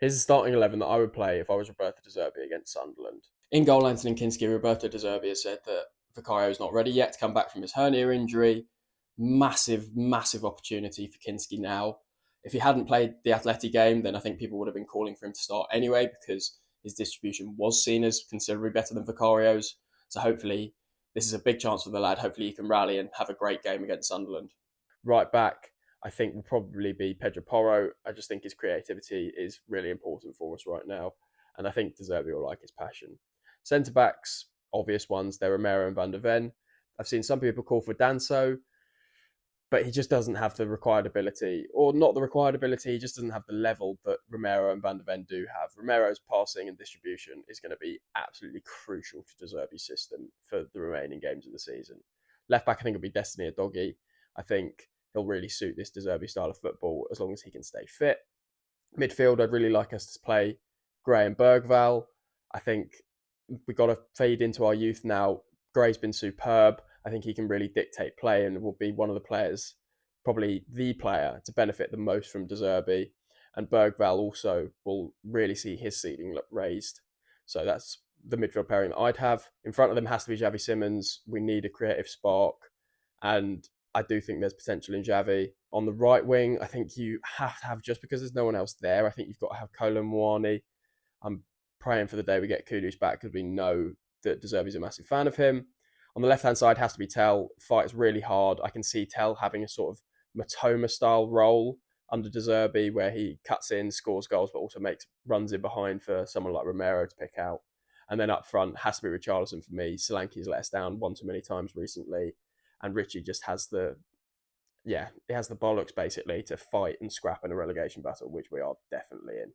Here's the starting 11 that I would play if I was Roberto De Zerbi against Sunderland. In goal, Anthony Kinski. Roberto De Zerbi has said that Vicario is not ready yet to come back from his hernia injury. Massive, massive opportunity for Kinski now. If he hadn't played the Atleti game, then I think people would have been calling for him to start anyway because his distribution was seen as considerably better than Vicario's. So hopefully, this is a big chance for the lad. Hopefully, he can rally and have a great game against Sunderland. Right back, I think will probably be Pedro Porro. I just think his creativity is really important for us right now. And I think De Zerbi will like his passion. Centre backs, obvious ones, they're Romero and Van der Ven. I've seen some people call for Danso, but he just doesn't have the required ability, or not the required ability, he just doesn't have the level that Romero and Van der Ven do have. Romero's passing and distribution is going to be absolutely crucial to De Zerbi's system for the remaining games of the season. Left back, I think it'll be Destiny Adogi. I think he'll really suit this De Zerbi style of football as long as he can stay fit. Midfield, I'd really like us to play Gray and Bergval. I think we've got to feed into our youth now. Gray's been superb. I think he can really dictate play and will be one of the players, probably the player, to benefit the most from De Zerbi. And Bergval also will really see his ceiling raised. So that's the midfield pairing that I'd have. In front of them has to be Xavi Simons. We need a creative spark. And I do think there's potential in Xavi. On the right wing, I think you have to have, just because there's no one else there, I think you've got to have Kolo Muani. I'm praying for the day we get Kudus back because we know that De Zerbi's a massive fan of him. On the left-hand side has to be Tell. Fights really hard. I can see Tell having a sort of Matoma-style role under De Zerbi where he cuts in, scores goals, but also makes runs in behind for someone like Romero to pick out. And then up front has to be Richarlison for me. Solanke's let us down one too many times recently. And Richie just has he has the bollocks basically to fight and scrap in a relegation battle, which we are definitely in.